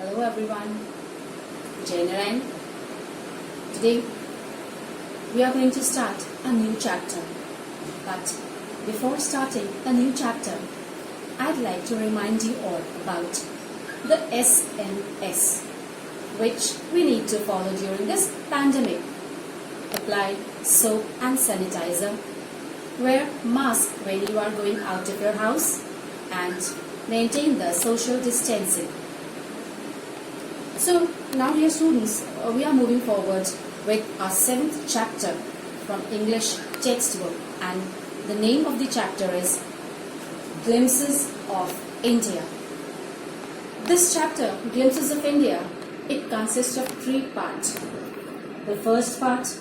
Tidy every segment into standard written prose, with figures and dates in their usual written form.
Hello everyone, Jai Narayan. Today we are going to start a new chapter. But before starting a new chapter, I'd like to remind you all about the SNS, which we need to follow during this pandemic. Apply soap and sanitizer. Wear mask when you are going out of your house and maintain the social distancing. So now dear students, we are moving forward with our 7th chapter from English textbook, and the name of the chapter is Glimpses of India. This chapter, Glimpses of India, it consists of 3 parts. The first part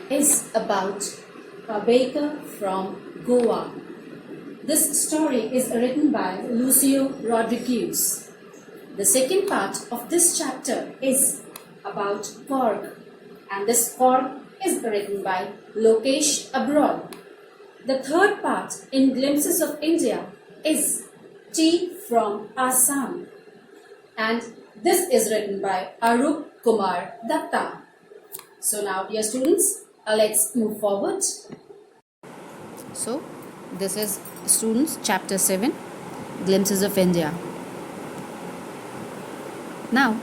is about a baker from Goa. This story is written by Lucio Rodriguez. The second part of this chapter is about cork, and this cork is written by Lokesh Abroad. The third part in Glimpses of India is Tea from Assam, and this is written by Arup Kumar Datta. So now dear students, let's move forward. So this is students chapter 7, Glimpses of India. Now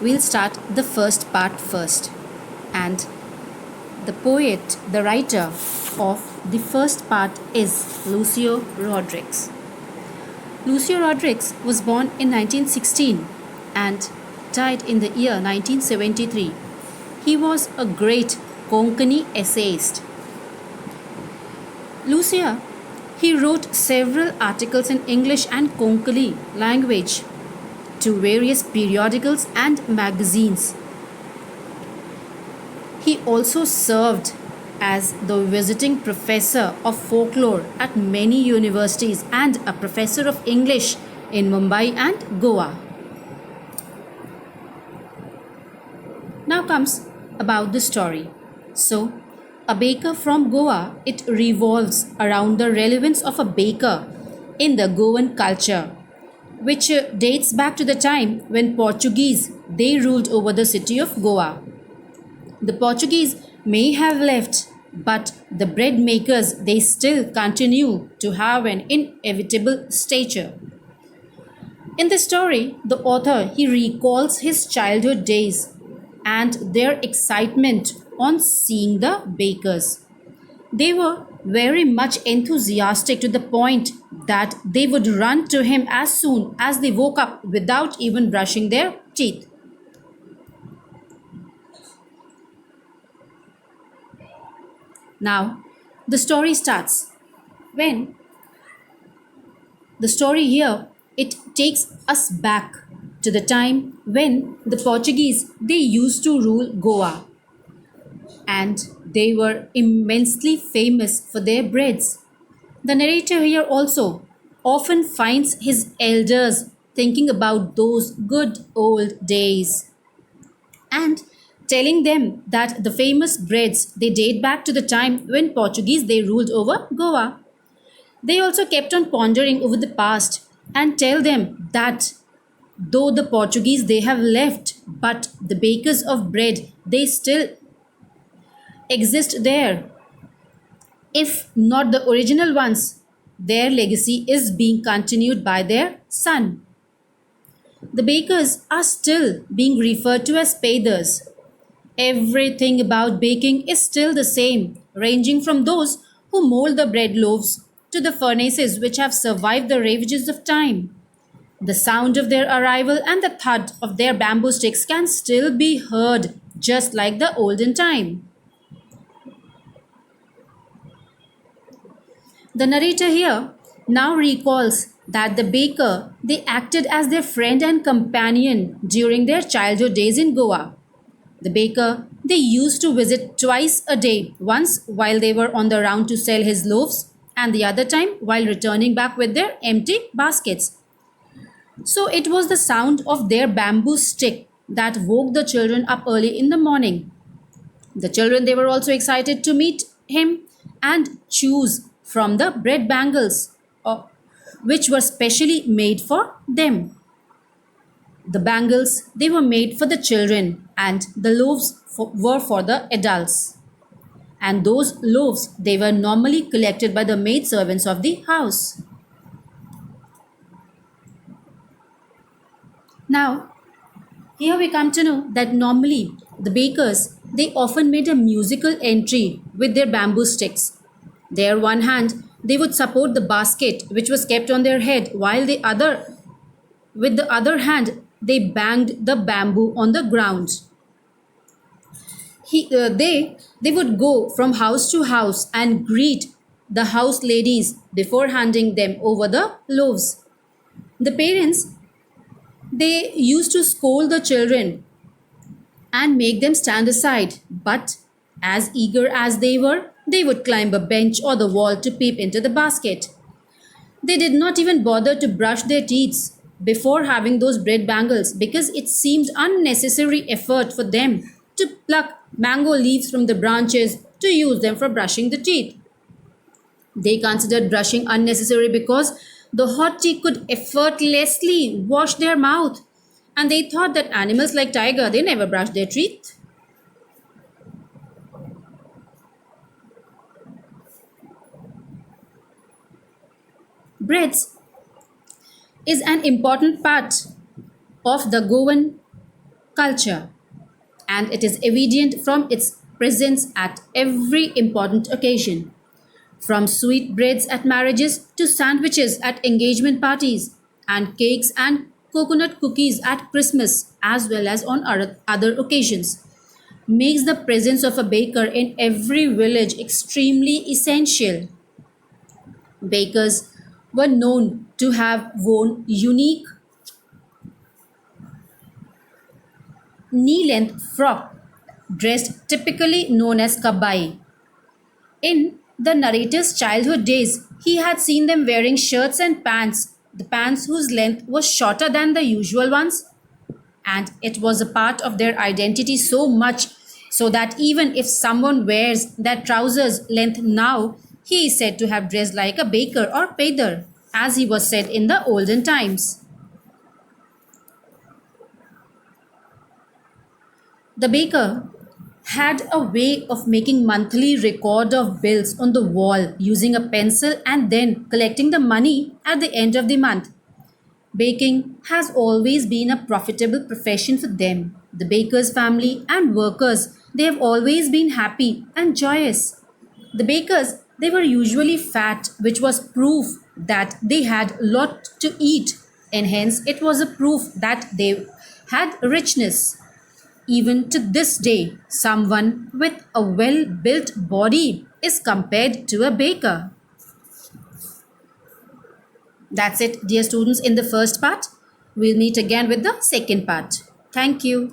we'll start the first part first, and the poet, the writer of the first part is Lucio Rodriguez. Lucio Rodriguez was born in 1916 and died in the year 1973. He was a great Konkani essayist. Lucio, he wrote several articles in English and Konkani language to various periodicals and magazines. He also served as the visiting professor of folklore at many universities and a professor of English in Mumbai and Goa. Now comes about the story. So, A Baker from Goa, it revolves around the relevance of a baker in the Goan culture, which dates back to the time when Portuguese, they ruled over the city of Goa. The Portuguese may have left, but the bread makers, they still continue to have an inevitable stature. In the story, the author, he recalls his childhood days and their excitement on seeing the bakers. They were very much enthusiastic to the point that they would run to him as soon as they woke up without even brushing their teeth. Now, the story starts. When the story here, it takes us back to the time when the Portuguese, they used to rule Goa, and they were immensely famous for their breads. The narrator here also often finds his elders thinking about those good old days and telling them that the famous breads, they date back to the time when Portuguese, they ruled over Goa. They also kept on pondering over the past and tell them that though the Portuguese, they have left, but the bakers of bread, they still exist there. If not the original ones, their legacy is being continued by their son. The bakers are still being referred to as paders. Everything about baking is still the same, ranging from those who mold the bread loaves to the furnaces which have survived the ravages of time. The sound of their arrival and the thud of their bamboo sticks can still be heard just like the olden time. The narrator here now recalls that the baker, they acted as their friend and companion during their childhood days in Goa. The baker, they used to visit twice a day, once while they were on the round to sell his loaves, and the other time while returning back with their empty baskets. So it was the sound of their bamboo stick that woke the children up early in the morning. The children, they were also excited to meet him and choose from the bread bangles which were specially made for them. The bangles, they were made for the children, and the loaves were for the adults. And those loaves, they were normally collected by the maidservants of the house. Now, here we come to know that normally the bakers, they often made a musical entry with their bamboo sticks. Their one hand, they would support the basket which was kept on their head, while with the other hand, they banged the bamboo on the ground. They would go from house to house and greet the house ladies before handing them over the loaves. The parents, they used to scold the children and make them stand aside, but as eager as they were, they would climb a bench or the wall to peep into the basket. They did not even bother to brush their teeth before having those bread bangles because it seemed unnecessary effort for them to pluck mango leaves from the branches to use them for brushing the teeth. They considered brushing unnecessary because the hot tea could effortlessly wash their mouth, and they thought that animals like tiger, they never brush their teeth. Breads is an important part of the Goan culture, and it is evident from its presence at every important occasion. From sweetbreads at marriages to sandwiches at engagement parties, and cakes and coconut cookies at Christmas, as well as on other occasions, makes the presence of a baker in every village extremely essential. Bakers were known to have worn unique knee length frock, dressed typically known as kabai. In the narrator's childhood days, he had seen them wearing shirts and pants, the pants whose length was shorter than the usual ones, and it was a part of their identity so much so that even if someone wears that trousers length now, he is said to have dressed like a baker or peddler, as he was said in the olden times. The baker had a way of making monthly record of bills on the wall using a pencil and then collecting the money at the end of the month. Baking has always been a profitable profession for them. The baker's family and workers, they have always been happy and joyous. The bakers, they were usually fat, which was proof that they had lot to eat, and hence it was a proof that they had richness. Even to this day, someone with a well built body is compared to a baker. That's it, dear students, in the first part. We'll meet again with the second part. Thank you.